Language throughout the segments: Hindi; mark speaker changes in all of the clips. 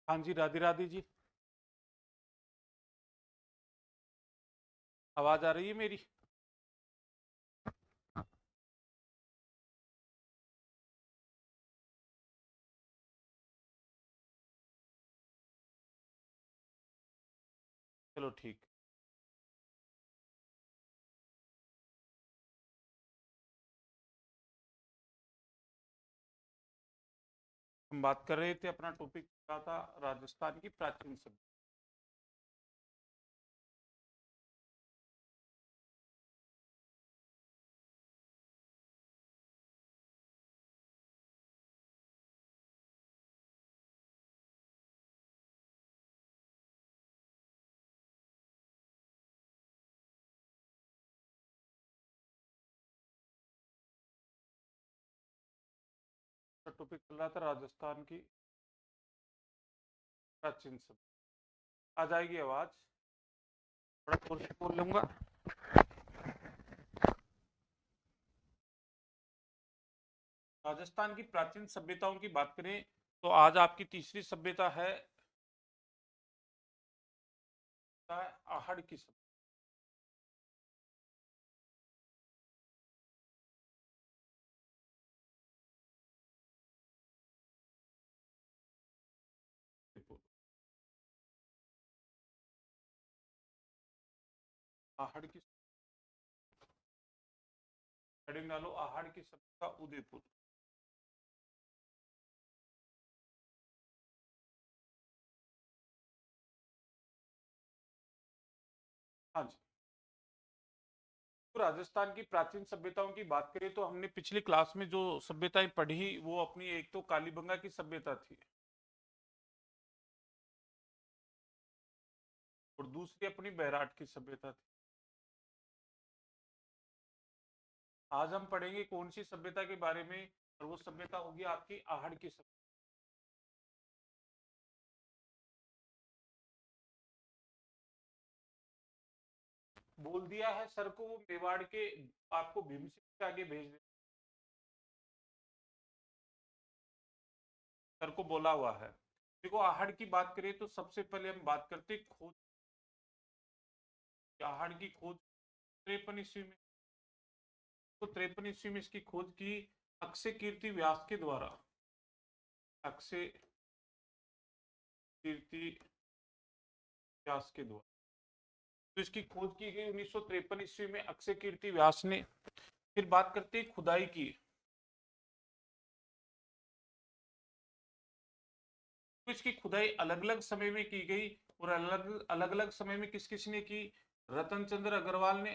Speaker 1: हाँ जी, राधे राधे जी। आवाज आ रही है मेरी? चलो ठीक। हम बात कर रहे थे, अपना टॉपिक क्या था? राजस्थान की प्राचीन सभ्यता। टॉपिक चल रहा था राजस्थान की प्राचीन सभ्यता। आ जाएगी आवाज? थोड़ा जोर से बोल लूंगा। राजस्थान की प्राचीन सभ्यताओं की बात करें तो आज आपकी तीसरी सभ्यता है आहड़ की सभ्यता। आहड़ की हेडिंग डालो, आहड़ की सभ्यता उदयपुर। हाँ जी। तो राजस्थान की प्राचीन सभ्यताओं की बात करें तो हमने पिछली क्लास में जो सभ्यताएं पढ़ी वो अपनी एक तो कालीबंगा की सभ्यता थी और दूसरी अपनी बैराट की सभ्यता थी। आज हम पढ़ेंगे कौन सी सभ्यता के बारे में, और वो सभ्यता होगी आपकी आहड़ की सभ्यता। बोल दिया है सर को वो मेवाड़ के, आपको भीमसेन के आगे भेज दे। सर को बोला हुआ है। देखो, आहड़ की बात करें तो सबसे पहले हम बात करते हैं खोज। आहड़ की खोज 53 ईस्वी में, तो 53 ईस्वी में इसकी खोज की अक्षय कीर्ति व्यास के द्वारा। अक्षय कीर्ति व्यास के द्वारा तो इसकी खोज की गई 1953 ईस्वी में अक्षय कीर्ति व्यास ने। फिर बात करते हैं खुदाई की। तो इसकी खुदाई अलग अलग समय में की गई, और अलग अलग अलग समय में किस किस ने की? रतन चंद्र अग्रवाल ने,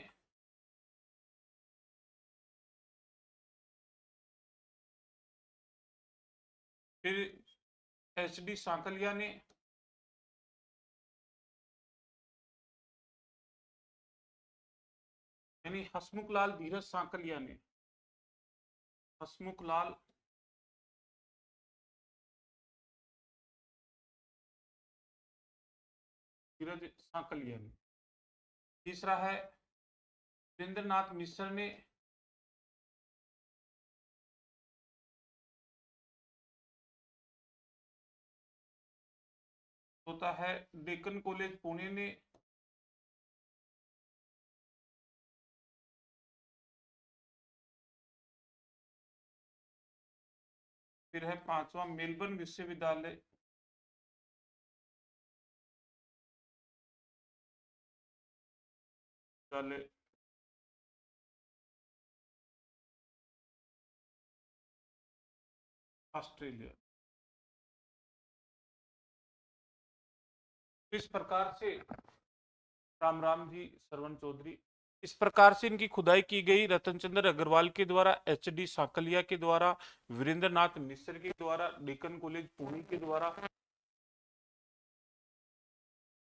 Speaker 1: फिर एच डी सांकलिया ने, यानी हसमुख लाल धीरज सांकलिया ने। हसमुख लाल धीरज सांकलिया ने। तीसरा है वीरेंद्रनाथ मिश्र ने। होता है डेक्कन कॉलेज पुणे ने। फिर है पांचवा मेलबर्न विश्वविद्यालय। ऑस्ट्रेलिया। इस प्रकार से राम राम जी, सरवण चौधरी। इस प्रकार से इनकी खुदाई की गई रतन चंद्र अग्रवाल के द्वारा, एच डी साकलिया के द्वारा, वीरेंद्र नाथ मिश्र के द्वारा, डेक्कन कॉलेज पुणे के द्वारा।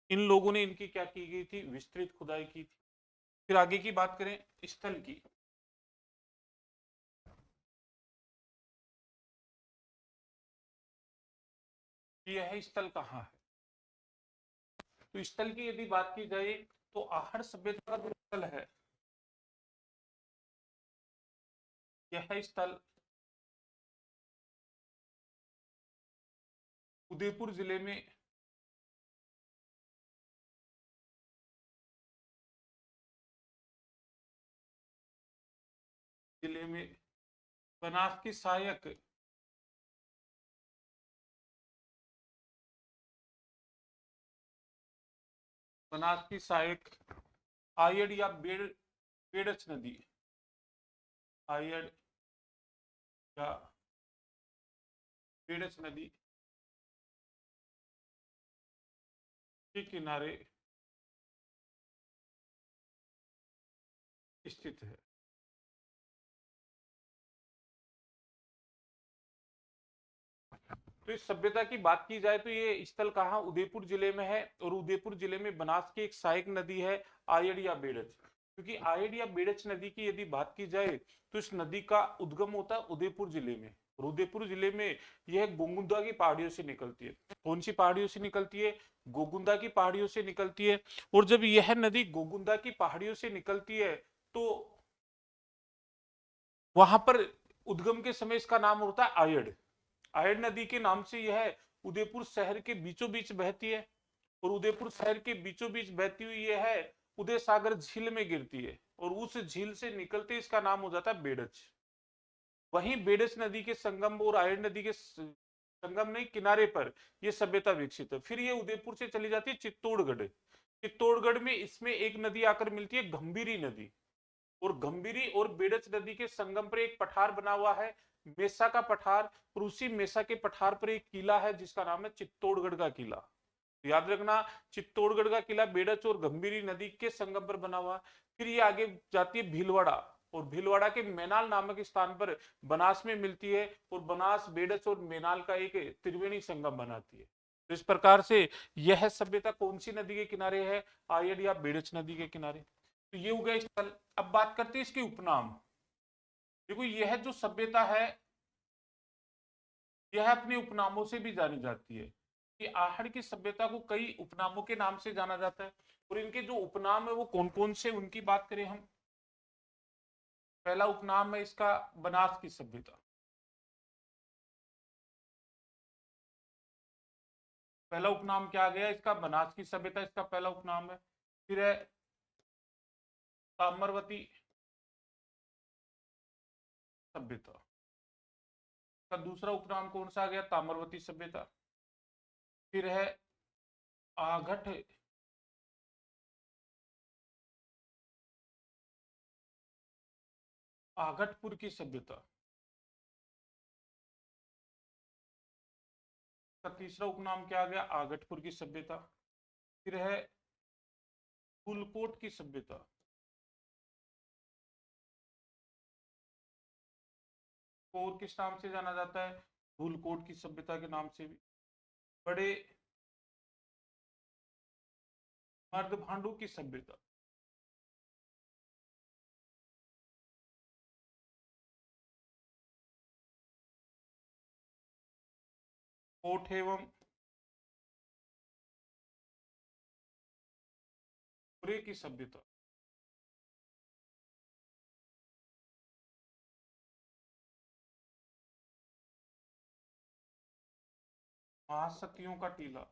Speaker 1: इन लोगों ने इनकी क्या की गई थी? विस्तृत खुदाई की थी। फिर आगे की बात करें स्थल की। यह स्थल कहाँ है? तो स्थल की यदि बात की जाए तो आहड़ सभ्यता का जो स्थल है, यह स्थल उदयपुर जिले में बनास की सहायक आयड़ या बेड़च नदी, आयड़ या बेड़च नदी के किनारे स्थित है। तो इस सभ्यता की बात की जाए तो ये स्थल कहाँ उदयपुर जिले में है, और उदयपुर जिले में बनास की एक सहायक नदी है आयड़ या बेड़च। क्योंकि आयड़ या बेड़च नदी की यदि बात की जाए तो इस नदी का उद्गम होता है उदयपुर जिले में, और उदयपुर जिले में यह गोगुंदा की पहाड़ियों से निकलती है। कौन सी पहाड़ियों से निकलती है? गोगुंदा की पहाड़ियों से निकलती है। और जब यह नदी गोगुंदा की पहाड़ियों से निकलती है तो वहां पर उद्गम के समय इसका नाम होता है आयड़। आयड़ नदी के नाम से यह उदयपुर शहर के बीचों बीच बहती है, और उदयपुर शहर के बीचों बीच बहती हुई यह उदय सागर झील में गिरती है, और उस झील से निकलते इसका नाम हो जाता है बेड़च। वहीं बेड़च नदी के संगम और आयड़ नदी के संगम नहीं किनारे पर यह सभ्यता विकसित है। फिर ये उदयपुर से चली जाती है चित्तौड़गढ़। चित्तौड़गढ़ में इसमें एक नदी आकर मिलती है गंभीरी नदी, और गंभीरी और बेड़च नदी के संगम पर एक पठार बना हुआ है मेसा का पठार, और उसी मेसा के पठार पर एक किला है जिसका नाम है चित्तौड़गढ़ का किला। याद रखना, चित्तौड़गढ़ का किला बेड़च और गंभीरी नदी के संगम पर बना हुआ। फिर ये आगे जाती है भीलवाड़ा, और भीलवाड़ा के मेनाल नामक स्थान पर बनास में मिलती है, और बनास बेड़च और मेनाल का एक त्रिवेणी संगम बनाती है। तो इस प्रकार से यह सभ्यता कौन सी नदी के किनारे है? आयड़ या बेड़च नदी के किनारे। तो ये हो गया स्थल। अब बात करते हैं इसके उपनाम। देखो यह जो सभ्यता है यह अपने उपनामों से भी जानी जाती है, कि आहड़ की सभ्यता को कई उपनामों के नाम से जाना जाता है। और इनके जो उपनाम है वो कौन कौन से, उनकी बात करें हम। पहला उपनाम है इसका बनास की सभ्यता। पहला उपनाम क्या आ गया इसका? बनास की सभ्यता इसका पहला उपनाम है। फिर है ताम्रवती सभ्यता, का दूसरा उपनाम कौन सा आ गया? ताम्रवती सभ्यता। फिर है आघट आघटपुर की सभ्यता, का तीसरा उपनाम क्या आ गया? आगटपुर की सभ्यता। फिर है फूलकोट की सभ्यता, और किस नाम से जाना जाता है? फूलकोट की सभ्यता के नाम से भी। बड़े मर्द भांडू की सभ्यता, कोट एवं पुरे की सभ्यता, महासतियों का टीला।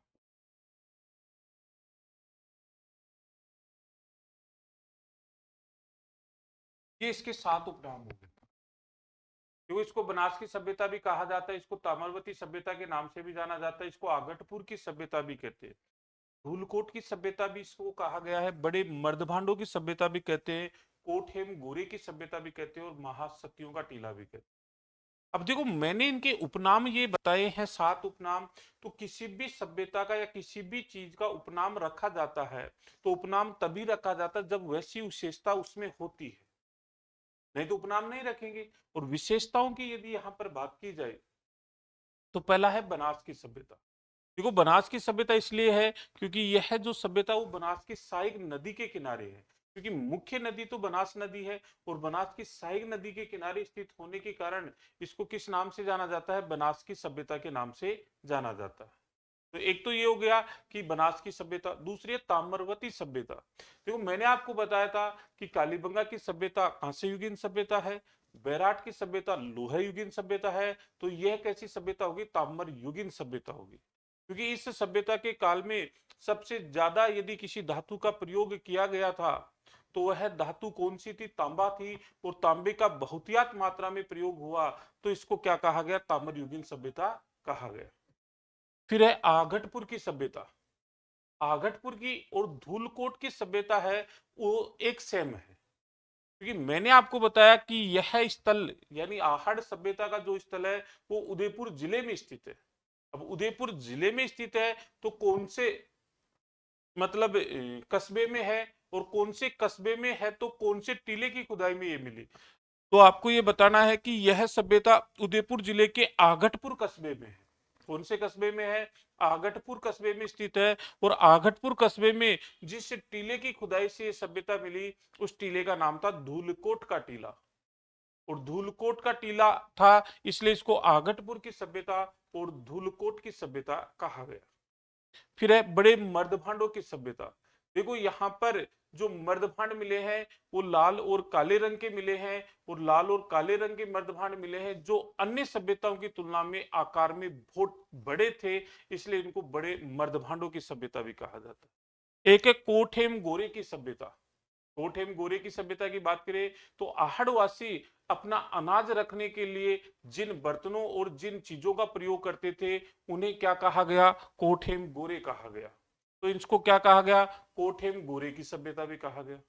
Speaker 1: ये इसके 7 उपनाम हो गए। जो इसको बनास की सभ्यता भी कहा जाता है, इसको ताम्रवती सभ्यता के नाम से भी जाना जाता है, इसको आगटपुर की सभ्यता भी कहते हैं, धूलकोट की सभ्यता भी इसको कहा गया है, बड़े मर्दभांडों की सभ्यता भी कहते हैं, कोट हेम गोरे की सभ्यता भी कहते हैं, और महासतियों का टीला भी कहते हैं। अब देखो मैंने इनके उपनाम ये बताए हैं 7 उपनाम। तो किसी भी सभ्यता का या किसी भी चीज का उपनाम रखा जाता है तो उपनाम तभी रखा जाता है जब वैसी विशेषता उसमें होती है, नहीं तो उपनाम नहीं रखेंगे। और विशेषताओं की यदि यहाँ पर बात की जाए तो पहला है बनास की सभ्यता। देखो बनास की सभ्यता इसलिए है क्योंकि यह जो सभ्यता वो बनास की सहायक नदी के किनारे है, क्योंकि मुख्य नदी तो बनास नदी है, और बनास की सहायक नदी के किनारे स्थित होने के कारण इसको किस नाम से जाना जाता है? बनास की सभ्यता के नाम से जाना जाता है। तो एक तो ये हो गया कि बनास की सभ्यता। दूसरी है ताम्रवती सभ्यता। देखो मैंने आपको बताया था कि कालीबंगा की सभ्यता कांस्य युगीन सभ्यता है, बैराट की सभ्यता लोह युगीन सभ्यता है, तो यह कैसी सभ्यता होगी? ताम्र युगीन सभ्यता होगी। क्योंकि इस सभ्यता के काल में सबसे ज्यादा यदि किसी धातु का प्रयोग किया गया था तो वह धातु कौन सी थी? तांबा थी। और तांबे का बहुतायत मात्रा में प्रयोग हुआ तो इसको क्या कहा गया? ताम्रयुगीन सभ्यता कहा गया। फिर है आगटपुर की सभ्यता। आगटपुर की और धूलकोट की सभ्यता है वो एक सेम है, क्योंकि मैंने आपको बताया कि यह स्थल यानी आहड़ सभ्यता का जो स्थल है वो उदयपुर जिले में स्थित है। अब उदयपुर जिले में स्थित है तो कौन से मतलब कस्बे में है, और कौन से कस्बे में है तो कौन से टीले की खुदाई में ये मिली? तो आपको ये बताना है कि यह सभ्यता उदयपुर जिले के आगटपुर कस्बे में है। कौन से कस्बे में है? आगटपुर कस्बे में स्थित है। और आगटपुर कस्बे में जिस टीले की खुदाई से ये सभ्यता मिली उस टीले का नाम था धूलकोट का टीला। और धूलकोट का टीला था इसलिए इसको आगटपुर की सभ्यता और धूलकोट की सभ्यता कहा गया। फिर है बड़े मर्दभांडों की सभ्यता। देखो यहाँ पर जो मर्दभांड मिले हैं वो लाल और काले रंग के मिले हैं, और लाल और काले रंग के मर्दभांड मिले हैं जो अन्य सभ्यताओं की तुलना में आकार में बहुत बड़े थे, इसलिए इनको बड़े मर्दभांडों की सभ्यता भी कहा जाता है। एक है कोठेम गोरे की सभ्यता। कोठेम गोरे की सभ्यता की बात करें तो आहड़वासी अपना अनाज रखने के लिए जिन बर्तनों और जिन चीजों का प्रयोग करते थे उन्हें क्या कहा गया? कोठेम गोरे कहा गया। तो इसको क्या कहा गया? कोठेम गोरे की सभ्यता भी कहा गया।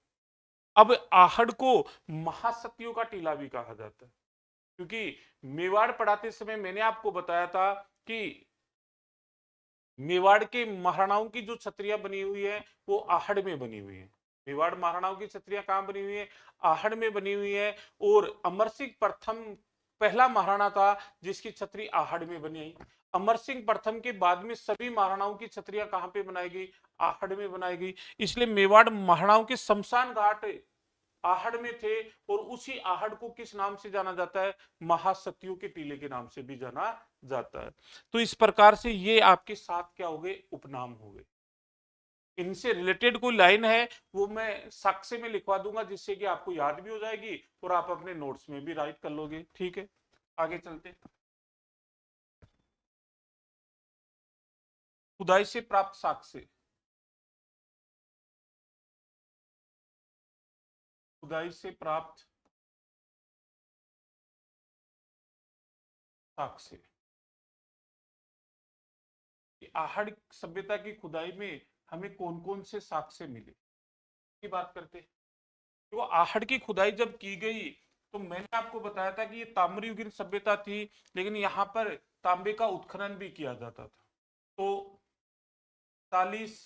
Speaker 1: अब आहड़ को महासतियों का टीला भी कहा जाता है, क्योंकि मेवाड़ पढ़ाते समय मैंने आपको बताया था कि मेवाड़ के महाराणाओं की जो छत्रियां बनी हुई है वो आहड़ में बनी हुई है। मेवाड़ महाराणाओं की छत्रियां कहां बनी हुई है? आहड़ में बनी हुई है। और अमर सिंह प्रथम पहला महाराणा था जिसकी छतरी आहड़ में बनी। अमर सिंह प्रथम के बाद में सभी महाराणाओं की छतरियां कहां पे बनाई गई? आहड़ में बनाई गई। इसलिए मेवाड़ महाराणाओं के शमशान घाट आहड़ में थे। और उसी आहड़ को किस नाम से जाना जाता है? महासतियों के टीले के नाम से भी जाना जाता है। तो इस प्रकार से ये आपके साथ क्या हो गए? उपनाम हो गए। इनसे रिलेटेड कोई लाइन है वो मैं साक्ष्य में लिखवा दूंगा जिससे कि आपको याद भी हो जाएगी और आप अपने नोट्स में भी राइट कर लोगे। ठीक है, आगे चलते। खुदाई से प्राप्त साक्ष्य। खुदाई से प्राप्त साक्ष्य। आहड़ सभ्यता की खुदाई में हमें कौन कौन से साक्ष्य मिले की बात करते हैं। तो आहड़ की खुदाई जब की गई तो मैंने आपको बताया था कि ये ताम्रयुगीन सभ्यता थी, लेकिन यहाँ पर तांबे का उत्खनन भी किया जाता था। तो 40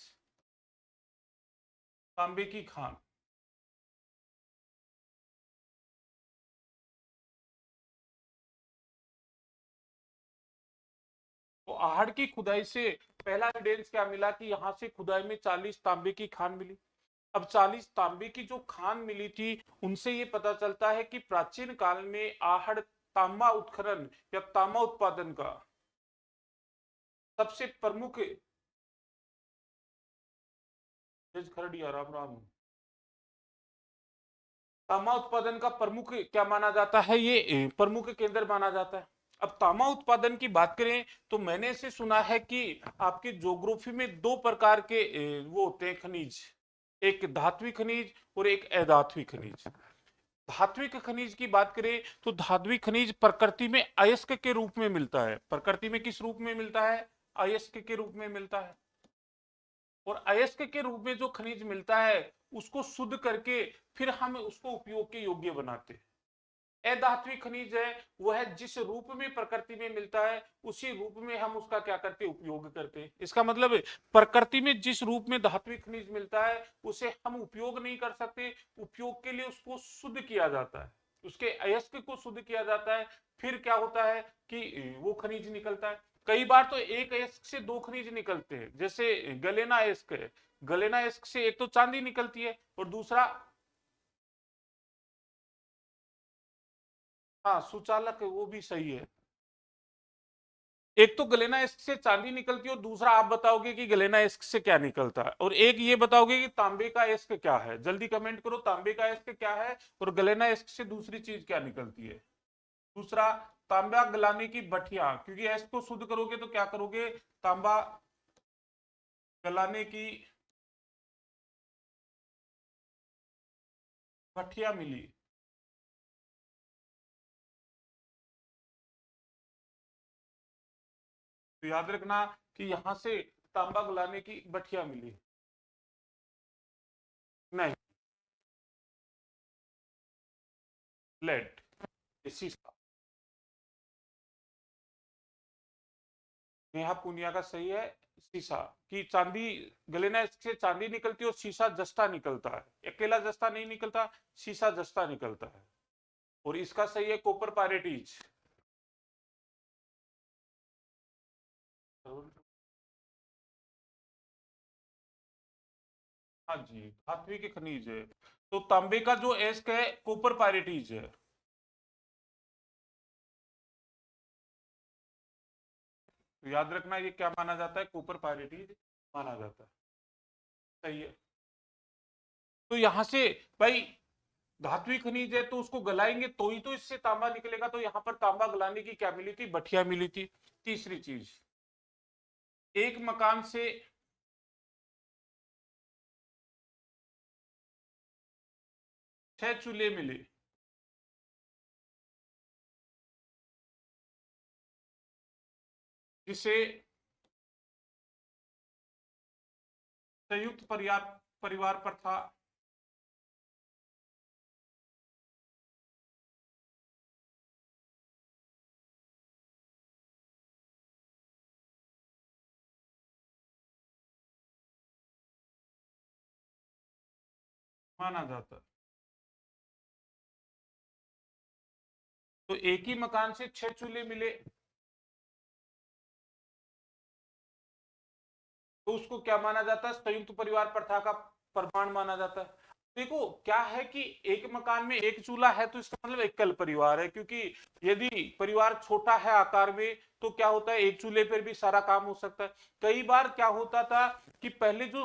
Speaker 1: तांबे की खान। तो आहड़ की खुदाई से पहला एविडेंस क्या मिला कि यहां से खुदाई में 40 तांबे की खान मिली। अब 40 तांबे की जो खान मिली थी उनसे ये पता चलता है कि प्राचीन काल में आहड़ तांबा उत्खनन या तांबा उत्पादन का सबसे प्रमुख। खरड़िया राम राम। तांबा उत्पादन का प्रमुख क्या माना जाता है? ये प्रमुख केंद्र माना जाता है। अब तांबा उत्पादन की बात करें तो मैंने इसे सुना है कि आपकी ज्योग्राफी में दो प्रकार के वो होते हैं खनिज, एक धात्विक खनिज और एक अधात्विक खनिज। धात्विक खनिज की बात करें तो धात्विक खनिज प्रकृति में अयस्क के रूप में मिलता है। प्रकृति में किस रूप में मिलता है? अयस्क के रूप में मिलता है। और अयस्क के रूप में जो खनिज मिलता है उसको शुद्ध करके फिर हम उसको उपयोग के योग्य बनाते हैं। अधात्विक खनिज है वह जिस रूप में प्रकृति में मिलता है उसी रूप में हम उसका क्या करते हैं? उपयोग करते हैं। इसका मतलब प्रकृति में जिस रूप में धात्विक खनिज मिलता है उसे हम उपयोग नहीं कर सकते, उपयोग के लिए उसको शुद्ध किया जाता है, उसके अयस्क को शुद्ध किया जाता है। फिर क्या होता है कि वो खनिज निकलता है। कई बार तो एक अयस्क से दो खनिज निकलते हैं, जैसे गलेना अयस्क है। गलेना अयस्क से एक तो चांदी निकलती है और दूसरा, हाँ सुचालक है वो भी सही है। एक तो गलेना इस्क से चांदी निकलती है और दूसरा आप बताओगे कि गलेना इस्क से क्या निकलता है, और एक ये बताओगे कि तांबे का इस्क क्या है। जल्दी कमेंट करो तांबे का इस्क क्या है और गलेना इस्क से दूसरी चीज क्या निकलती है। दूसरा, तांबा गलाने की भट्टियां, क्योंकि इस्क को शुद्ध करोगे तो क्या करोगे? तांबा गलाने की भट्टियां मिली। तो याद रखना कि यहां से तांबा गलाने की भट्टियां मिली। नहीं, लेड, शीशा। नेहा पुनिया का सही है, शीशा। की चांदी गलेना से चांदी निकलती है और शीशा जस्ता निकलता है, अकेला जस्ता नहीं निकलता, शीशा जस्ता निकलता है। और इसका सही है कॉपर पायरेटीज। हाँ जी, धात्विक के खनिज है। तो तांबे का जो एस्क है कॉपर पायरेटीज है। तो याद रखना ये क्या माना जाता है, कॉपर पायरेटीज माना जाता है। सही है। तो यहां से भाई धात्विक खनिज है तो उसको गलाएंगे तो ही तो इससे तांबा निकलेगा, तो यहां पर तांबा गलाने की क्या मिली थी, भट्टियां मिली थी। तीसरी चीज, एक मकान से 6 चूल्हे मिले। जिसे संयुक्त परिवार पर था। माना जाता। तो एक ही मकान से 6 चूल्हे मिले तो उसको क्या माना जाता है, संयुक्त परिवार प्रथा का प्रमाण माना जाता है। देखो क्या है कि एक मकान में एक चूल्हा है तो इसका मतलब एकल परिवार है, क्योंकि यदि परिवार छोटा है आकार में तो क्या होता है, एक चूल्हे पर भी सारा काम हो सकता है। कई बार क्या होता था कि पहले जो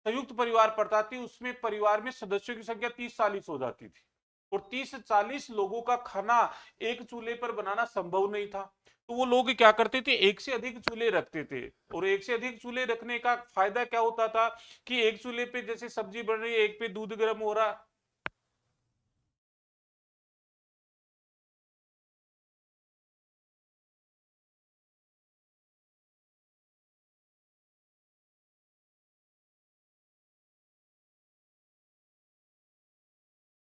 Speaker 1: संयुक्त परिवार प्रथा थी उसमें परिवार में सदस्यों की संख्या 30-40 हो जाती थी, और 30-40 लोगों का खाना एक चूल्हे पर बनाना संभव नहीं था। तो वो लोग क्या करते थे, एक से अधिक चूल्हे रखते थे। और एक से अधिक चूल्हे रखने का फायदा क्या होता था कि एक चूल्हे पे जैसे सब्जी बन रही है, एक पे दूध गर्म हो रहा।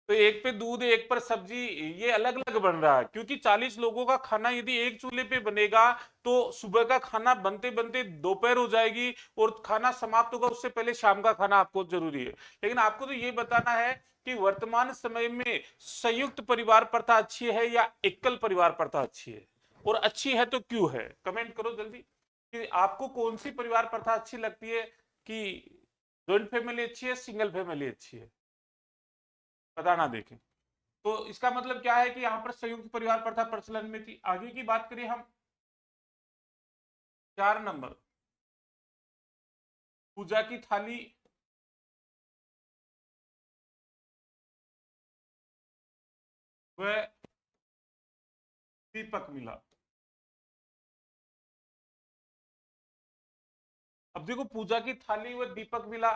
Speaker 1: तो एक पे दूध एक पर सब्जी, ये अलग अलग बन रहा है, क्योंकि 40 लोगों का खाना यदि एक चूल्हे पे बनेगा तो सुबह का खाना बनते बनते दोपहर हो जाएगी, और खाना समाप्त होगा उससे पहले शाम का खाना आपको जरूरी है। लेकिन आपको तो ये बताना है कि वर्तमान समय में संयुक्त परिवार प्रथा अच्छी है या एकल परिवार प्रथा अच्छी है, और अच्छी है तो क्यों है, कमेंट करो जल्दी कि आपको कौन सी परिवार प्रथा अच्छी लगती है, कि ज्वाइंट फैमिली अच्छी है, सिंगल फैमिली अच्छी है, बताना देखें। तो इसका मतलब क्या है कि यहां पर संयुक्त परिवार प्रथा प्रचलन में थी। आगे की बात करें हम, 4 नंबर, पूजा की थाली व दीपक मिला। अब देखो पूजा की थाली व दीपक मिला।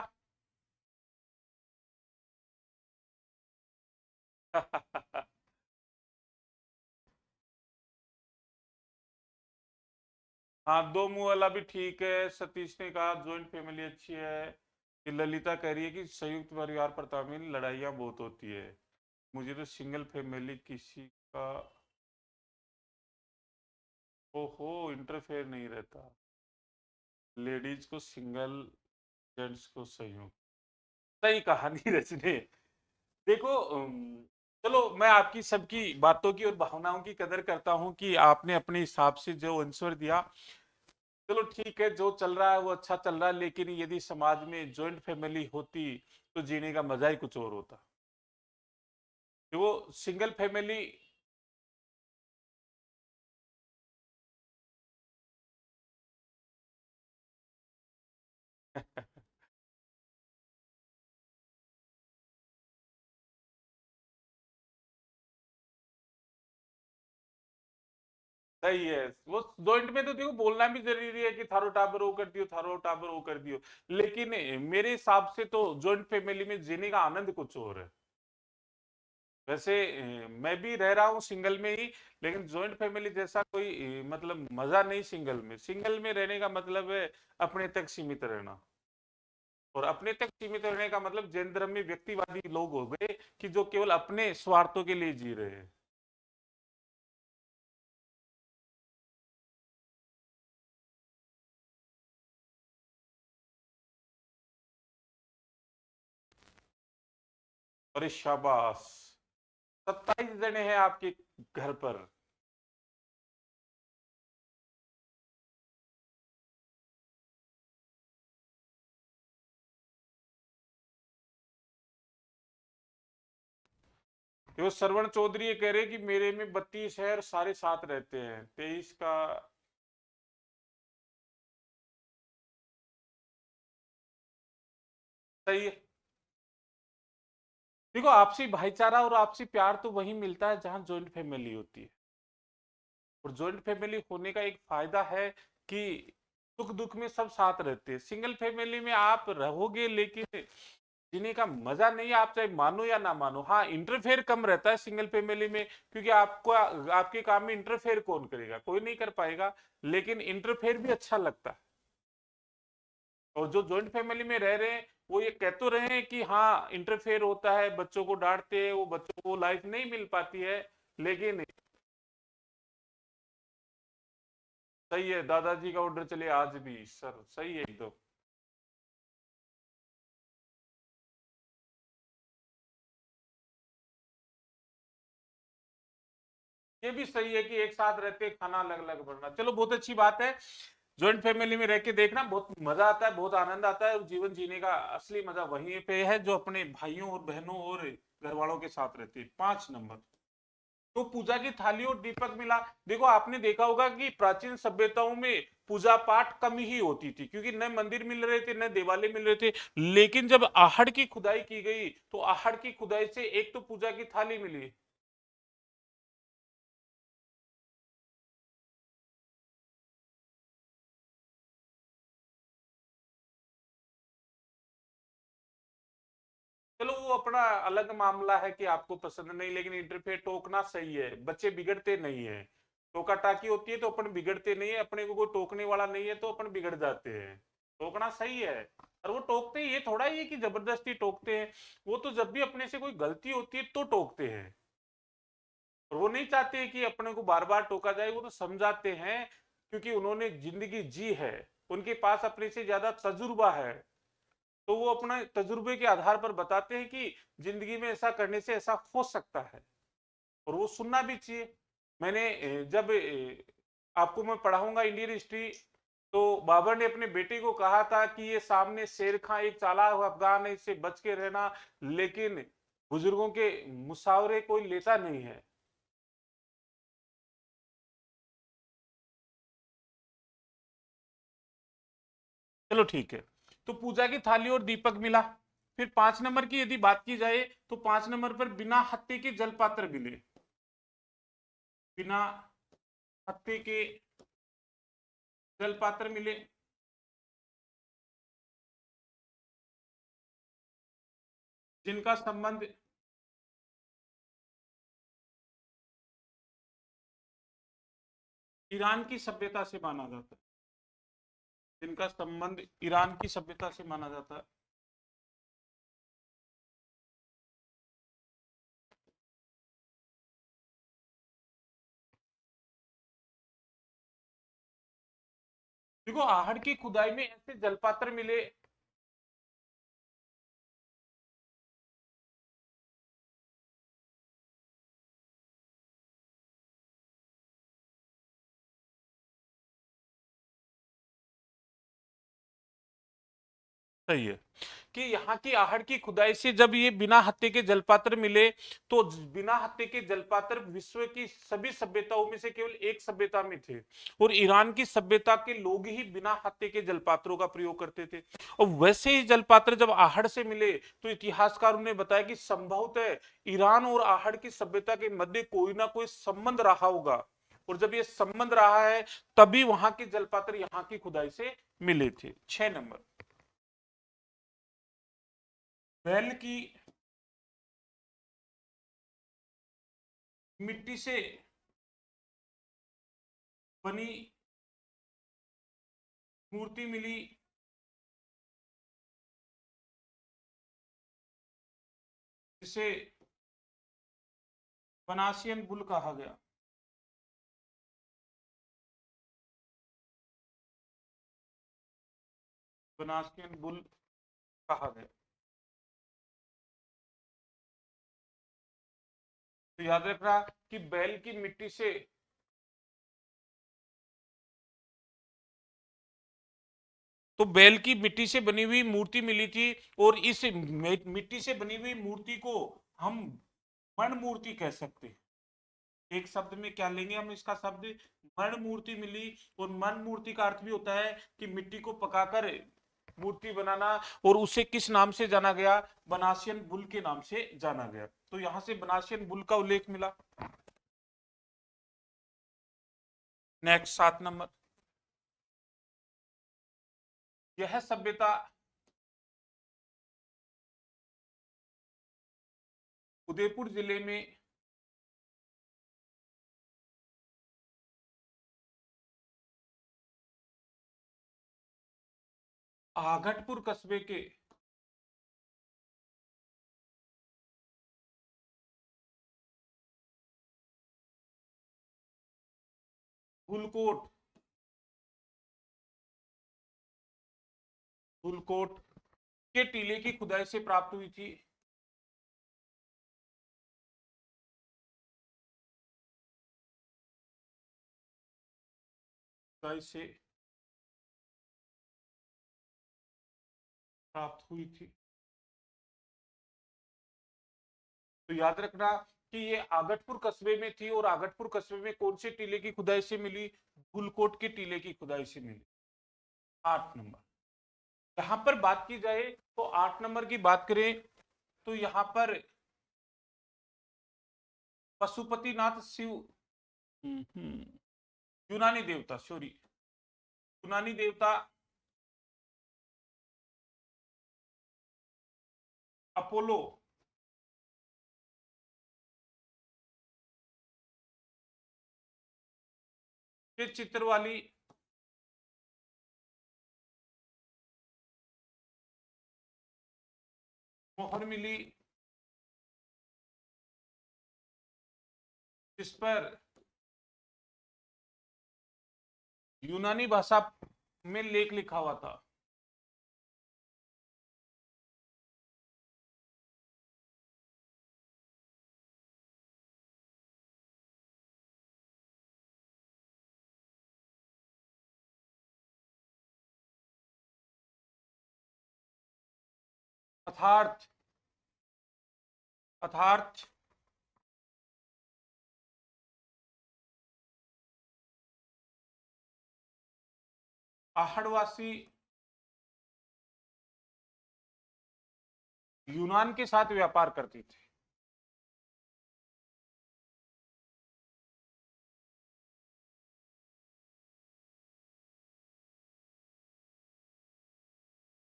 Speaker 1: हाँ, दो मुंह वाला भी ठीक है। सतीश ने कहा ज्वाइंट फैमिली अच्छी है। कि ललिता कह रही है कि संयुक्त परिवार प्रथा में लड़ाइयाँ बहुत होती है, मुझे तो सिंगल फैमिली किसी का ओहो इंटरफेयर नहीं रहता, लेडीज को सिंगल, जेंट्स को संयुक्त। सही कहा नीरज ने। देखो चलो मैं आपकी सबकी बातों की और भावनाओं की कदर करता हूं कि आपने अपने हिसाब से जो आंसर दिया। चलो ठीक है, जो चल रहा है वो अच्छा चल रहा है, लेकिन यदि समाज में जॉइंट फैमिली होती तो जीने का मजा ही कुछ और होता। कि वो सिंगल फैमिली सही है। वो जॉइंट में तो देखो बोलना भी जरूरी है कि थारो टाबर वो कर दियो, थारो टाबर वो कर दियो, लेकिन मेरे हिसाब से तो जॉइंट फैमिली में जीने का आनंद कुछ और है। वैसे मैं भी रह रहा हूँ सिंगल में ही, लेकिन जॉइंट फैमिली जैसा कोई मतलब मजा नहीं सिंगल में। सिंगल में रहने का मतलब है अपने तक सीमित रहना, और अपने तक सीमित रहने का मतलब जैन धर्म में व्यक्तिवादी लोग हो गए कि जो केवल अपने स्वार्थों के लिए जी रहे हैं। अरे शाबाश, 27 जने हैं आपके घर पर। वो श्रवण चौधरी ये कह रहे कि मेरे में 32 है और सारे साथ रहते हैं, 23 का। सही है। देखो आपसी भाईचारा और आपसी प्यार तो वही मिलता है जहां जॉइंट फैमिली होती है। और जॉइंट फैमिली होने का एक फायदा है कि सुख दुख में सब साथ रहते हैं। सिंगल फैमिली में आप रहोगे लेकिन जीने का मजा नहीं है, आप चाहे मानो या ना मानो। हाँ, इंटरफेयर कम रहता है सिंगल फैमिली में, क्योंकि आपको आपके काम में इंटरफेयर कौन करेगा, कोई नहीं कर पाएगा, लेकिन इंटरफेयर भी अच्छा लगता है। और जो जॉइंट फैमिली में रह रहे हैं वो ये कह तो रहे हैं कि हाँ इंटरफेयर होता है, बच्चों को डांटते हैं, वो बच्चों को लाइफ नहीं मिल पाती है, लेकिन सही है, दादाजी का ऑर्डर चले आज भी सर, सही है एकदम। ये भी सही है कि एक साथ रहते खाना अलग अलग बनना, चलो बहुत अच्छी बात है। जॉइंट फैमिली में रह के देखना बहुत मजा आता है, बहुत आनंद आता है, और जीवन जीने का असली मजा वहीं पे है जो अपने भाइयों और बहनों और घर वालों के साथ रहते हैं। 5 नंबर। तो पूजा की थाली और दीपक मिला। देखो आपने देखा होगा कि प्राचीन सभ्यताओं में पूजा पाठ कम ही होती थी, क्योंकि न मंदिर मिल रहे थे न देवालय मिल रहे थे। लेकिन जब आहड़ की खुदाई की गई तो आहड़ की खुदाई से एक तो पूजा की थाली मिली। चलो वो अपना अलग मामला है कि आपको पसंद नहीं, लेकिन इंटरफेयर टोकना सही है, बच्चे बिगड़ते नहीं है। टोका टाकी होती है तो अपन बिगड़ते नहीं है, अपने को कोई टोकने वाला नहीं है तो अपन बिगड़ जाते हैं। टोकना सही है। और वो टोकते ही, ये थोड़ा ही है कि जबरदस्ती टोकते हैं। वो तो जब भी अपने से कोई गलती होती है तो टोकते हैं। और वो नहीं चाहते कि अपने को बार बार टोका जाए, वो तो समझाते हैं क्योंकि उन्होंने जिंदगी जी है, उनके पास अपने से ज्यादा तजुर्बा है। तो वो अपने तजुर्बे के आधार पर बताते हैं कि जिंदगी में ऐसा करने से ऐसा हो सकता है, और वो सुनना भी चाहिए। मैंने जब आपको मैं पढ़ाऊंगा इंडियन हिस्ट्री, तो बाबर ने अपने बेटे को कहा था कि ये सामने शेर खां एक चालाक अफगान है, इससे बच के रहना, लेकिन बुजुर्गों के मुशावरे कोई लेता नहीं है। चलो ठीक है। तो पूजा की थाली और दीपक मिला। फिर 5 नंबर की यदि बात की जाए तो 5 नंबर पर बिना हत्थे के जल पात्र मिले। बिना हत्थे के जल पात्र मिले, जिनका संबंध ईरान की सभ्यता से माना जाता है। जिनका संबंध ईरान की सभ्यता से माना जाता है। देखो आहड़ की खुदाई में ऐसे जलपात्र मिले। सही है कि यहाँ की आहड़ की खुदाई से जब ये बिना हत्थे के जलपात्र मिले, तो बिना हत्थे के जलपात्र विश्व की सभी सभ्यताओं में से केवल एक सभ्यता में थे, और ईरान की सभ्यता के लोग ही बिना हत्थे के जलपात्रों का प्रयोग करते थे। और वैसे ही जलपात्र जब आहड़ से मिले तो इतिहासकारों ने बताया कि संभवतः ईरान और आहड़ की सभ्यता के मध्य कोई ना कोई संबंध रहा होगा, और जब ये संबंध रहा है तभी वहां के जलपात्र यहाँ की खुदाई से मिले थे। 6 नंबर, बैल की मिट्टी से बनी मूर्ति मिली जिसे बनासियन बुल कहा गया। बनासियन बुल कहा गया। तो याद रखना कि बैल की मिट्टी से तो बैल की मिट्टी से बनी हुई मूर्ति मिली थी और इस मिट्टी से बनी हुई मूर्ति को हम मण मूर्ति कह सकते हैं। एक शब्द में क्या लेंगे हम इसका शब्द, मण मूर्ति मिली। और मण मूर्ति का अर्थ भी होता है कि मिट्टी को पकाकर मूर्ति बनाना। और उसे किस नाम से जाना गया, बनासियन बुल के नाम से जाना गया। तो यहां से बनासियन बुल का उल्लेख मिला। नेक्स्ट 7 नंबर, यह सभ्यता उदयपुर जिले में आगटपुर कस्बे के फुलकोट फुलकोट के टीले की खुदाई से प्राप्त हुई थी। खुदाई से प्राप्त हुई थी। तो याद रखना कि ये आगटपुर कस्बे में थी और आगटपुर कस्बे में कौन से टीले की खुदाई से मिली, फुलकोट के टीले की खुदाई से मिली। 8 नंबर, यहां पर बात की जाए तो 8 नंबर की बात करें तो यहां पर पशुपतिनाथ शिव, यूनानी देवता, सॉरी, यूनानी देवता अपोलो के चित्र वाली मोहर मिली जिस पर यूनानी भाषा में लेख लिखा हुआ था। अर्थात अर्थात आहड़वासी यूनान के साथ व्यापार करती थी।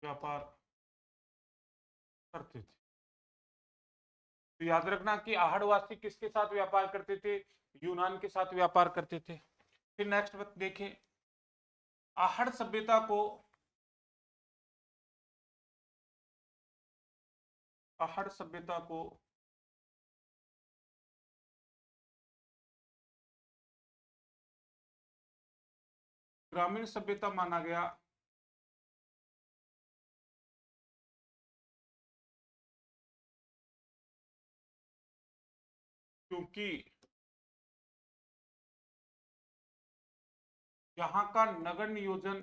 Speaker 1: व्यापार करते थे। तो याद रखना कि आहड़वासी किसके साथ व्यापार करते थे, यूनान के साथ व्यापार करते थे। फिर नेक्स्ट देखें, आहड़ सभ्यता को आहड़ सभ्यता को ग्रामीण सभ्यता माना गया क्योंकि यहाँ का नगर नियोजन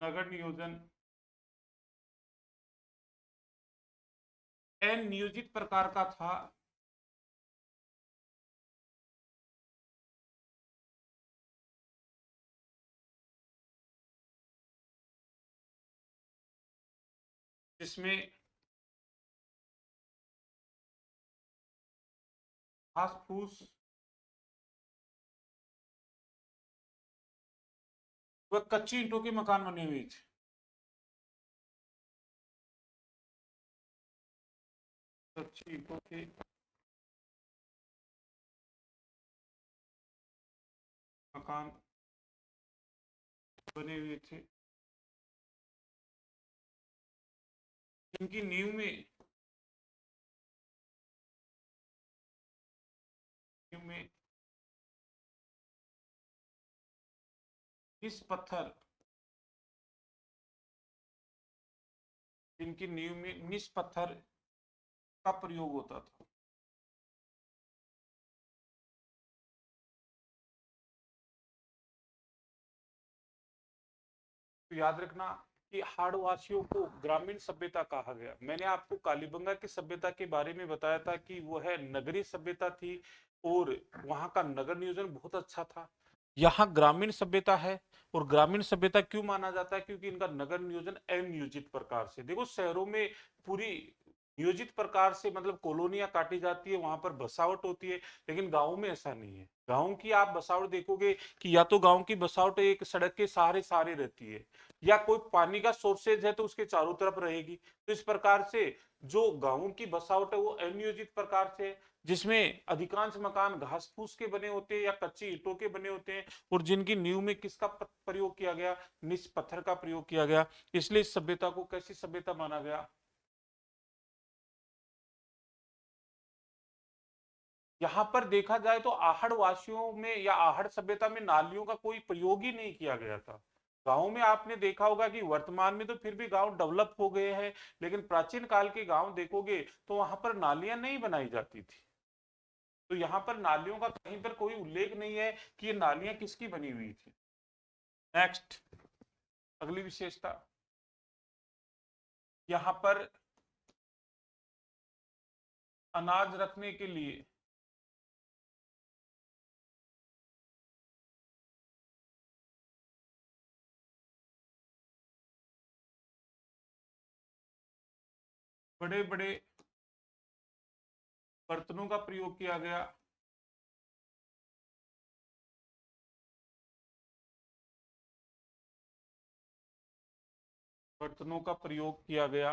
Speaker 1: नगर नियोजन नियोजित प्रकार का था। जिसमें घास फूस व कच्ची ईंटों के मकान बने हुए थे। कच्ची ईंटों के मकान बने हुए थे। इनकी नींव में इस पत्थर इनकी नींव में निस पत्थर का प्रयोग होता था। तो याद रखना कि हाड़वासियों को ग्रामीण सभ्यता कहा गया। मैंने आपको कालीबंगा की सभ्यता के बारे में बताया था कि वो है नगरीय सभ्यता थी और वहां का नगर नियोजन बहुत अच्छा था। यहाँ ग्रामीण सभ्यता है और ग्रामीण सभ्यता क्यों माना जाता है? क्योंकि इनका नगर नियोजन अनियोजित प्रकार से, देखो शहरों में पूरी नियोजित प्रकार से मतलब कॉलोनियां काटी जाती है, वहां पर बसावट होती है, लेकिन गाँव में ऐसा नहीं है। गाँव की आप बसावट देखोगे कि या तो गाँव की बसावट एक सड़क के सहारे सहारे रहती है, या कोई पानी का सोर्सेज है तो उसके चारों तरफ रहेगी। तो इस प्रकार से जो गाँव की बसावट है वो अनियोजित प्रकार से, जिसमें अधिकांश मकान घास फूस के बने होते हैं या कच्ची ईंटों के बने होते हैं, और जिनकी नींव में किसका प्रयोग किया गया? निस पत्थर का प्रयोग किया गया। इसलिए इस सभ्यता को कैसी सभ्यता माना गया? यहाँ पर देखा जाए तो आहड़ वासियों में या आहड़ सभ्यता में नालियों का कोई प्रयोग ही नहीं किया गया था। गांव में आपने देखा होगा कि वर्तमान में तो फिर भी गांव डेवलप हो गए हैं, लेकिन प्राचीन काल के गांव देखोगे तो वहां पर नालियां नहीं बनाई जाती थी। तो यहाँ पर नालियों का कहीं पर कोई उल्लेख नहीं है कि ये नालियां किसकी बनी हुई थी। नेक्स्ट, अगली विशेषता, यहाँ पर अनाज रखने के लिए बड़े बड़े बर्तनों का प्रयोग किया गया। बर्तनों का प्रयोग किया गया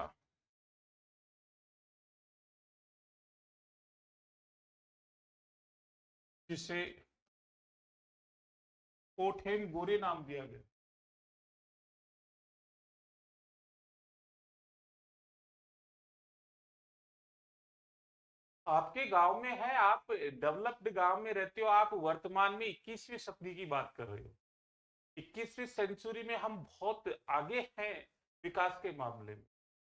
Speaker 1: जिसे कोठेन गोरे नाम दिया गया। आपके गांव में है, आप डेवलप्ड गांव में रहते हो, आप वर्तमान में 21वीं सदी की बात कर रहे हो। 21वीं सेंचुरी में हम बहुत आगे हैं विकास के मामले में।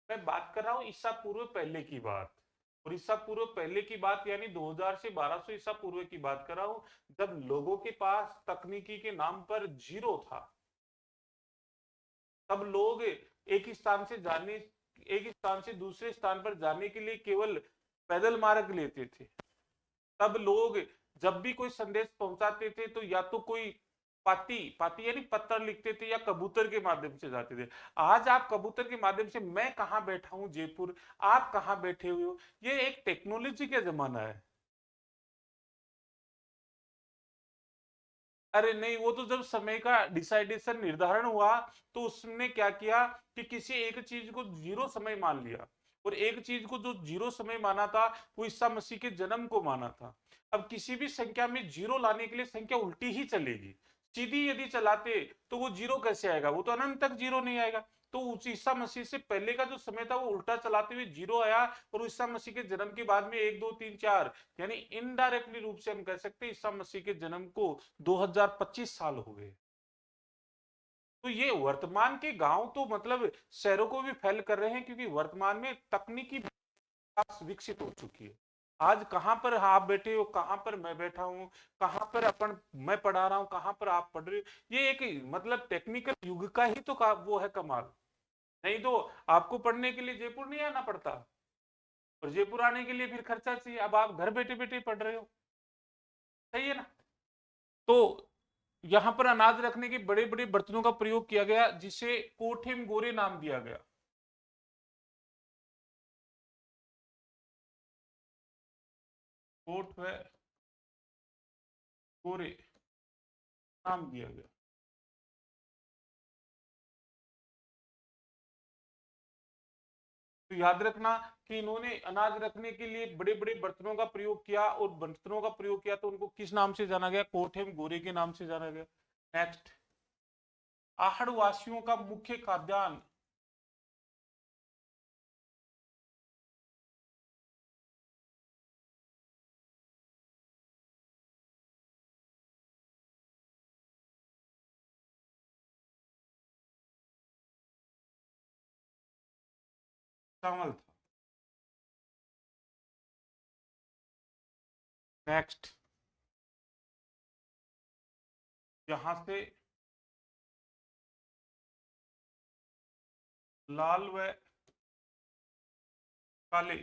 Speaker 1: मैं बात कर रहा हूँ ईसा पूर्व पहले की बात, और ईसा पूर्व पहले की बात यानी 2000 से 1200 ईसा पूर्व की बात कर रहा हूँ, जब लोगों के पास तकनीकी के नाम पर जीरो था। तब लोग एक स्थान से दूसरे स्थान पर जाने के लिए केवल पैदल मार्ग लेते थे। तब लोग जब भी कोई संदेश पहुंचाते थे तो या तो कोई पाती पाती यानी पत्र लिखते थे या कबूतर के माध्यम से जाते थे। आज आप कबूतर के माध्यम से, मैं कहां बैठा हूं जयपुर, आप कहां बैठे हुए हो, ये एक टेक्नोलॉजी का जमाना है। अरे नहीं, वो तो जब समय का डिसाइडेशन निर्धारण हुआ तो उसने क्या किया कि किसी एक चीज को जीरो समय मान लिया, और एक चीज को जो जीरो समय माना था वो ईसा मसीह के जन्म को माना था। अब किसी भी संख्या में जीरो लाने के लिए संख्या उल्टी ही चलेगी। सीधी यदि चलाते तो वो जीरो कैसे आएगा? वो तो अनंत तक जीरो नहीं आएगा। तो उस ईसा मसीह से पहले का जो समय था वो उल्टा चलाते हुए जीरो आया, और ईसा मसीह के जन्म के बाद में एक दो तीन चार, यानी इनडायरेक्टली रूप से हम कह सकते हैं ईसा मसीह के जन्म को 2025 साल हो गए। तो ये वर्तमान के गांव तो मतलब शहरों को भी फैल कर रहे हैं, क्योंकि वर्तमान में तकनीकी विकसित हो चुकी है। आज कहां पर आप बैठे हो, कहां पर मैं बैठा हूं, कहां पर मैं पढ़ा रहा हूं, कहां पर आप पढ़ रहे हो, ये एक मतलब टेक्निकल युग का ही तो वो है कमाल। नहीं तो आपको पढ़ने के लिए जयपुर नहीं आना पड़ता, और जयपुर आने के लिए फिर खर्चा चाहिए। अब आप घर बैठे बैठे पढ़ रहे हो, सही है ना? तो यहां पर अनाज रखने के बड़े बड़े बर्तनों का प्रयोग किया गया जिसे कोठिम गोरे नाम दिया गया। कोठ है गोरे नाम दिया गया। तो याद रखना कि इन्होंने अनाज रखने के लिए बड़े बड़े बर्तनों का प्रयोग किया, और बर्तनों का प्रयोग किया तो उनको किस नाम से जाना गया? कोठेम गोरे के नाम से जाना गया। नेक्स्ट, आहड़ वासियों का मुख्य खाद्यान्न। चावल था। नेक्स्ट, यहां से लाल व काले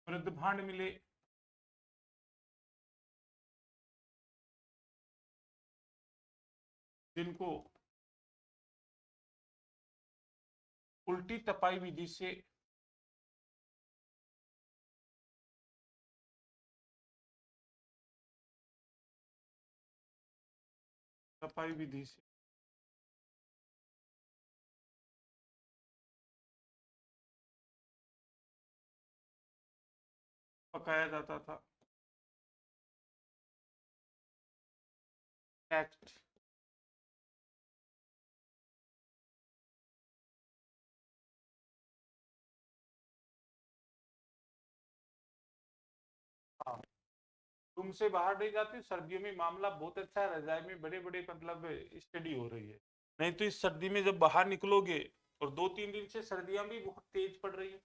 Speaker 1: मृद भांड मिले, जिनको उल्टी तपाई विधि से तपाई विधि से पकाया जाता था। नेक्स्ट, हाँ, रूम से बाहर नहीं जाती। सर्दियों में मामला बहुत अच्छा है, रजाई में बड़े बड़े मतलब स्टडी हो रही है। नहीं तो इस सर्दी में जब बाहर निकलोगे, और 2-3 दिन से सर्दियां भी बहुत तेज पड़ रही है,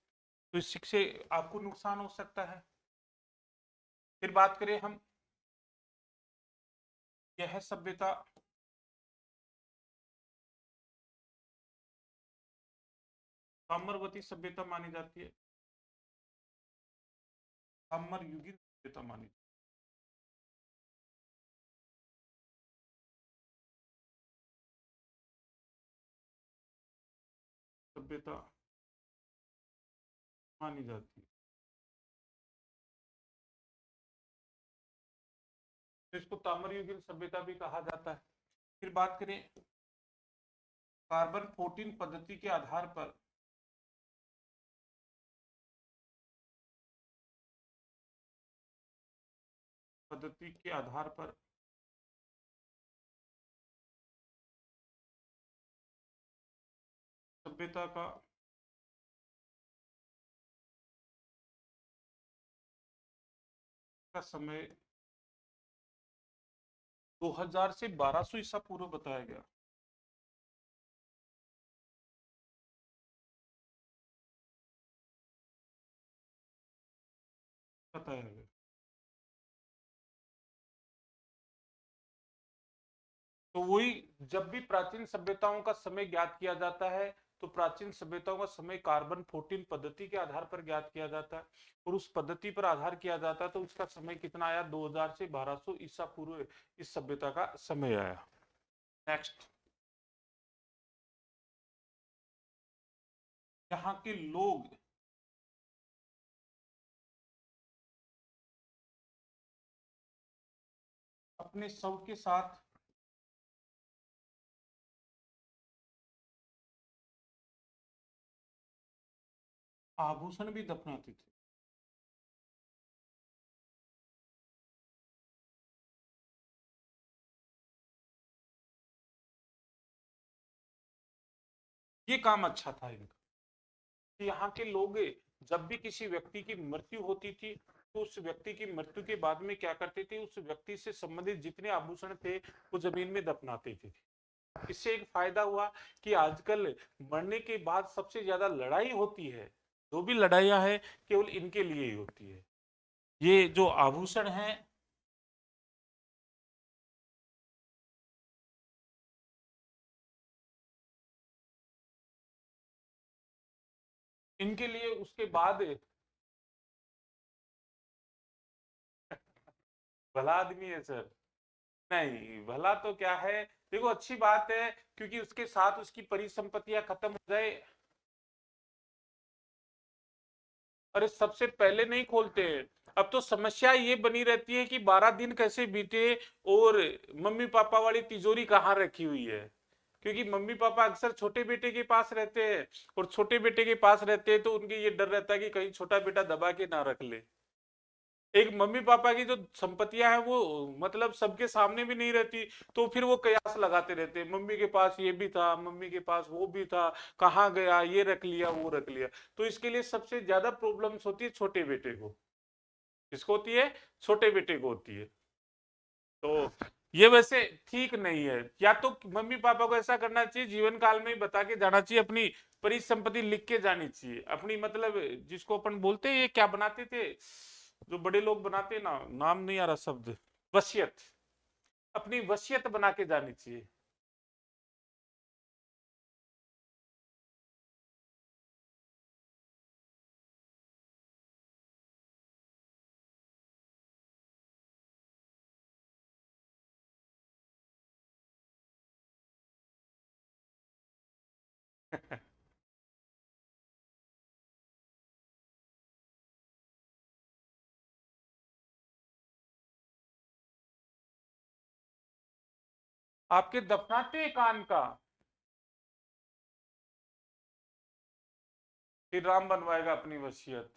Speaker 1: तो इससे आपको नुकसान हो सकता है। फिर बात करें हम, यह सभ्यता सामरवती सभ्यता मानी जाती है। सामर युगीन सभ्यता मानी सभ्यता मानी जाती है। तो इसको ताम्र युगीन सभ्यता भी कहा जाता है। फिर बात करें, कार्बन 14 पद्धति के आधार पर सभ्यता का समय 2000 से 1200 ईसा पूर्व बताया गया। बताया गया। तो वही, जब भी प्राचीन सभ्यताओं का समय ज्ञात किया जाता है, तो प्राचीन सभ्यताओं का समय कार्बन 14 पद्धति के आधार पर ज्ञात किया जाता है, और उस पद्धति पर आधार किया जाता है, तो उसका समय कितना आया? 2000 से 1200 ईसा पूर्व इस सभ्यता का समय आया। नेक्स्ट, यहाँ के लोग अपने शव के साथ आभूषण भी दफनाते थे। ये काम अच्छा था इनका, कि यहाँ के लोग जब भी किसी व्यक्ति की मृत्यु होती थी, तो उस व्यक्ति की मृत्यु के बाद में क्या करते थे? उस व्यक्ति से संबंधित जितने आभूषण थे वो जमीन में दफनाते थे। इससे एक फायदा हुआ कि आजकल मरने के बाद सबसे ज्यादा लड़ाई होती है, जो भी लड़ाइयां हैं केवल इनके लिए ही होती है। ये जो आभूषण है, इनके लिए उसके बाद भला आदमी है सर। नहीं, भला तो क्या है, देखो अच्छी बात है, क्योंकि उसके साथ उसकी परिसंपत्तियां खत्म हो जाए। अरे सबसे पहले नहीं खोलते हैं। अब तो समस्या ये बनी रहती है कि 12 दिन कैसे बीते और मम्मी पापा वाली तिजोरी कहाँ रखी हुई है। क्योंकि मम्मी पापा अक्सर छोटे बेटे के पास रहते हैं, और छोटे बेटे के पास रहते हैं तो उनके ये डर रहता है कि कहीं छोटा बेटा दबा के ना रख ले। एक मम्मी पापा की जो संपत्तियां हैं वो मतलब सबके सामने भी नहीं रहती, तो फिर वो कयास लगाते रहते हैं, मम्मी के पास ये भी था, मम्मी के पास वो भी था, कहाँ गया, ये रख लिया वो रख लिया। तो इसके लिए सबसे ज्यादा प्रॉब्लम्स होती है छोटे बेटे को। किसको होती है? छोटे बेटे को होती है। तो ये वैसे ठीक नहीं है। या तो मम्मी पापा को ऐसा करना चाहिए, जीवन काल में ही बता के जाना चाहिए, अपनी परिसंपत्ति लिख के जानी चाहिए अपनी, मतलब जिसको अपन बोलते हैं, ये क्या बनाते थे जो बड़े लोग बनाते हैं ना, नाम नहीं आ रहा शब्द, वसियत। अपनी वसियत बना के जानी चाहिए। आपके दफनाते हैं कान का? फिर राम बनवाएगा अपनी वसियत?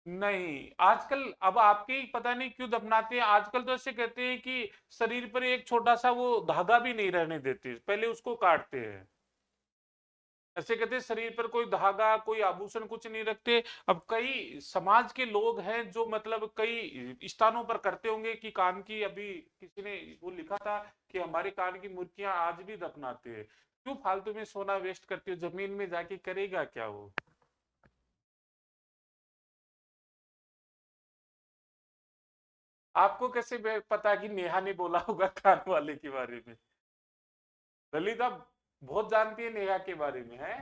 Speaker 1: नहीं, आजकल अब आपके ही पता नहीं क्यों दफनाते हैं। आजकल तो ऐसे कहते हैं कि शरीर पर एक छोटा सा वो धागा भी नहीं रहने देते, पहले उसको काटते हैं। ऐसे कहते हैं शरीर पर कोई धागा कोई आभूषण कुछ नहीं रखते। अब कई समाज के लोग हैं जो मतलब कई स्थानों पर करते होंगे कि कान की, अभी किसी ने वो लिखा था कि हमारे कान की मूर्तियां आज भी दफनाते हैं। क्यों फालतू में सोना वेस्ट करते हो, जमीन में जाके करेगा क्या वो? आपको कैसे पता कि नेहा ने बोला होगा कान वाले के बारे में? ललित आप बहुत जानती है नेहा के बारे में है।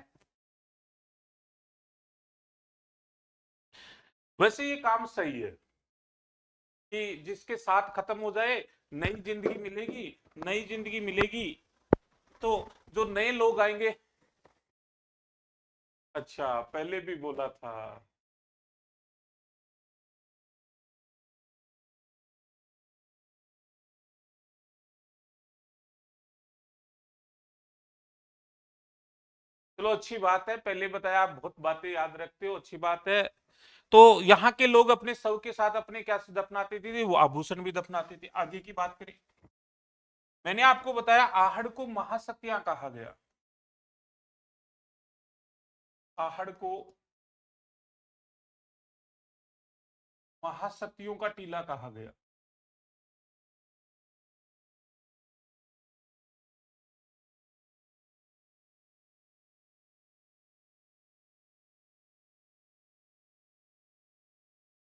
Speaker 1: वैसे ये काम सही है कि जिसके साथ खत्म हो जाए, नई जिंदगी मिलेगी, नई जिंदगी मिलेगी तो जो नए लोग आएंगे। अच्छा, पहले भी बोला था। चलो अच्छी बात है, पहले बताया, आप बहुत बातें याद रखते हो, अच्छी बात है। तो यहाँ के लोग अपने शव के साथ अपने क्या दफनाते थे? वो आभूषण भी दफनाते थे। आगे की बात करें, मैंने आपको बताया आहड़ को महासतियां कहा गया। आहड़ को महासतियों का टीला कहा गया।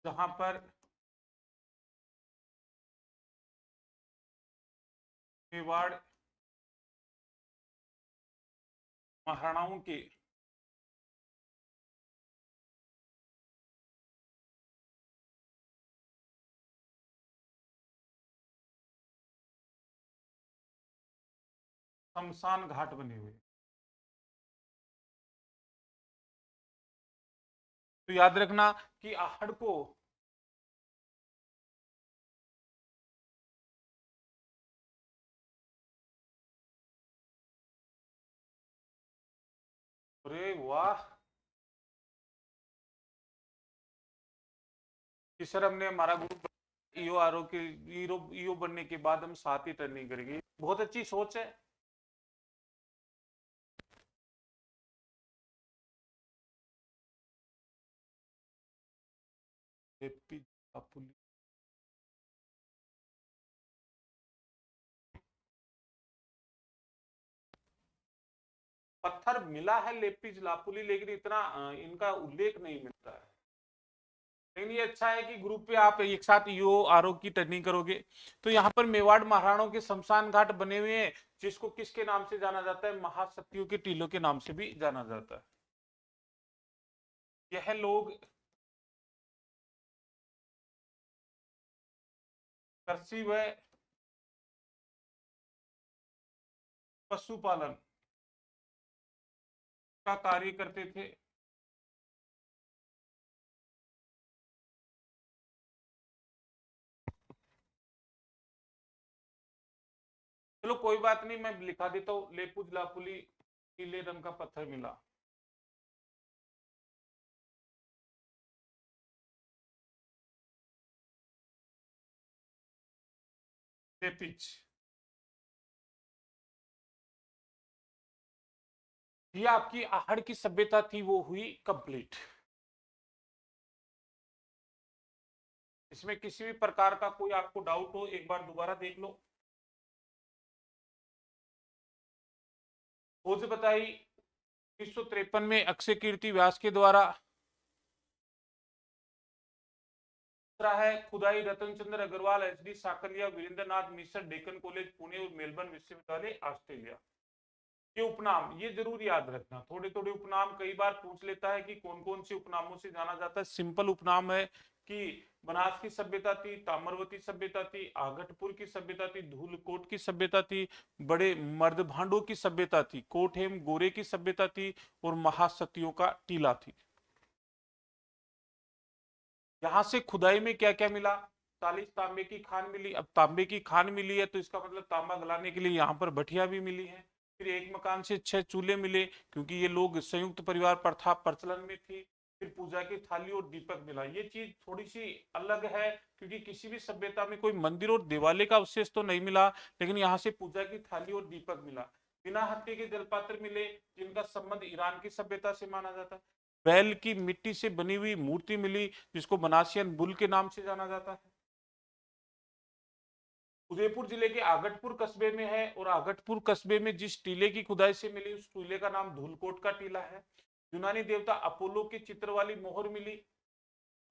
Speaker 1: जहां पर मेवाड़ महाराणाओं के शमशान घाट बने हुए। तो याद रखना कि आहड़ को, अरे वाह, कि सर हमने हमारा ग्रुप ईओ आर ओ के ईओ बनने के बाद हम साथ ही टर्निंग करेंगे, बहुत अच्छी सोच है। AP police. पत्थर मिला है लेपी जलापुली, लेकिन इतना इनका उल्लेख नहीं मिलता है। लेकिन ये अच्छा है कि ग्रुप पे आप एक साथ ईओ आरओ की टर्निंग करोगे। तो यहाँ पर मेवाड़ महाराणों के शमशान घाट बने हुए हैं, जिसको किसके नाम से जाना जाता है? महासतियों के टीलों के नाम से भी जाना जाता है। यह लोग कृषि व पशुपालन का कार्य करते थे। चलो कोई बात नहीं, मैं लिखा देता हूँ, लेपुज लापुली पीले रंग का पत्थर मिला। लेपिज, ये आपकी आहड़ की सभ्यता थी, वो हुई कंप्लीट। इसमें किसी भी प्रकार का कोई आपको डाउट हो, एक बार दोबारा देख लो। खोज बताई 1953 में अक्षय कीर्ति व्यास के द्वारा। दूसरा है खुदाई रतन चंद्र अग्रवाल, एचडी साकलिया, वीरेंद्र नाथ मिश्र, डेक्कन कॉलेज पुणे और मेलबर्न विश्वविद्यालय ऑस्ट्रेलिया। ये उपनाम ये जरूर याद रखना, थोड़े थोड़े उपनाम कई बार पूछ लेता है कि कौन कौन से उपनामों से जाना जाता है। सिंपल उपनाम है कि बनास की सभ्यता थी, ताम्रवती सभ्यता थी, आगटपुर की सभ्यता थी, धूलकोट की सभ्यता थी, बड़े मर्द भांडों की सभ्यता थी, कोटहेम गोरे की सभ्यता थी और महासतियों का टीला थी। यहां से खुदाई में क्या क्या मिला? 40 तांबे की खान मिली। अब तांबे की खान मिली है तो इसका मतलब तांबा गलाने के लिए यहाँ पर भट्टिया भी मिली है। फिर एक मकान से 6 चूल्हे मिले, क्योंकि ये लोग संयुक्त परिवार प्रथा प्रचलन में थी। फिर पूजा की थाली और दीपक मिला। ये चीज थोड़ी सी अलग है, क्योंकि किसी भी सभ्यता में कोई मंदिर और दिवाले का अवशेष तो नहीं मिला, लेकिन यहाँ से पूजा की थाली और दीपक मिला। बिना हत्थे के जलपात्र मिले, जिनका संबंध ईरान की सभ्यता से माना जाता है। बैल की मिट्टी से बनी हुई मूर्ति मिली, जिसको बनासियन बुल के नाम से जाना जाता है। उदयपुर जिले के आगटपुर कस्बे में है, और आगटपुर कस्बे में जिस टीले की खुदाई से मिली, उस टीले का नाम धूलकोट का टीला है। यूनानी देवता अपोलो के चित्र वाली मोहर मिली,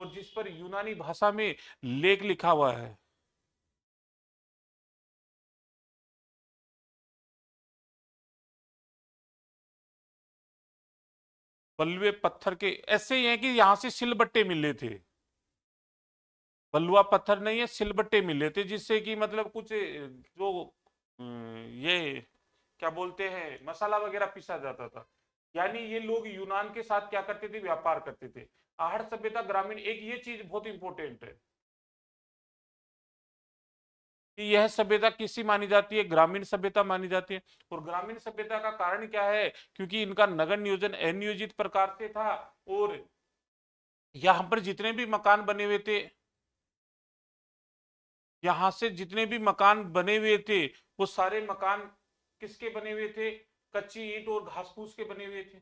Speaker 1: और जिस पर यूनानी भाषा में लेख लिखा हुआ है। बलुए पत्थर के ऐसे ही है कि यहां से सिलबट्टे मिले थे। बलुआ पत्थर नहीं है, सिलबट्टे मिले थे, जिससे कि मतलब कुछ जो ये क्या बोलते हैं, मसाला वगैरह पीसा जाता था। यानी ये लोग यूनान के साथ क्या करते थे? व्यापार करते थे। आहड़ सभ्यता ग्रामीण, एक ये चीज बहुत इंपॉर्टेंट है कि यह सभ्यता किसी मानी जाती है? ग्रामीण सभ्यता मानी जाती है। और ग्रामीण सभ्यता का कारण क्या है? क्योंकि इनका नगर नियोजन अनियोजित प्रकार से था, और यहां पर जितने भी मकान बने हुए थे, यहां से जितने भी मकान बने हुए थे, वो सारे मकान किसके बने हुए थे? कच्ची ईंट और घास फूस के बने हुए थे।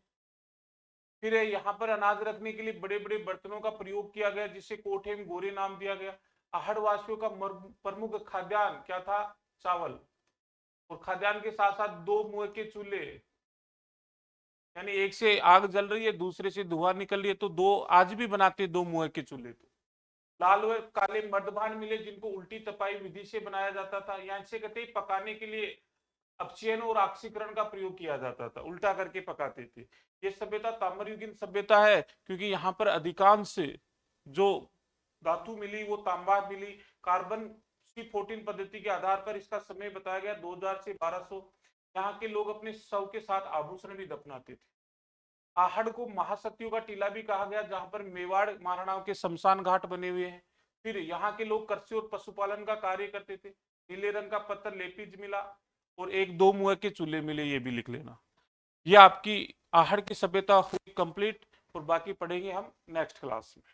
Speaker 1: फिर यहाँ पर अनाज रखने के लिए बड़े बड़े बर्तनों का प्रयोग किया गया, जिसे कोठेम गोरे नाम दिया गया। आहड़ वासियों का प्रमुख खाद्यान्न क्या था? चावल। और खाद्यान्न के साथ साथ दो मुंह के चूल्हे, यानी एक से आग जल रही है, दूसरे से धुआं निकल रही है, तो दो आज भी बनाते दो मुंह के चूल्हे। तो लाल व काले मर्दभांड मिले, जिनको उल्टी तपाई विधि से बनाया जाता था। यहाँ से कहते पकाने के लिए अपचयन और ऑक्सीकरण का प्रयोग किया जाता था, उल्टा करके पकाते थे। ये सभ्यता ताम्रयुगीन सभ्यता है, क्योंकि यहाँ पर अधिकांश जो धातु मिली वो तांबा मिली। कार्बन 14 पद्धति के आधार पर इसका समय बताया गया 2000 से 1200। यहाँ के लोग अपने शव के साथ आभूषण भी दफनाते थे। आहड़ को महासतियों का टीला भी कहा गया, जहां पर मेवाड़ महाराणाओं के शमशान घाट बने हुए हैं। फिर यहाँ के लोग कृषि और पशुपालन का कार्य करते थे। नीले रंग का पत्थर लेपिज मिला, और एक दो मुंह के चूल्हे मिले, ये भी लिख लेना। ये आपकी आहड़ की सभ्यता हुई कंप्लीट, और बाकी पढ़ेंगे हम नेक्स्ट क्लास में।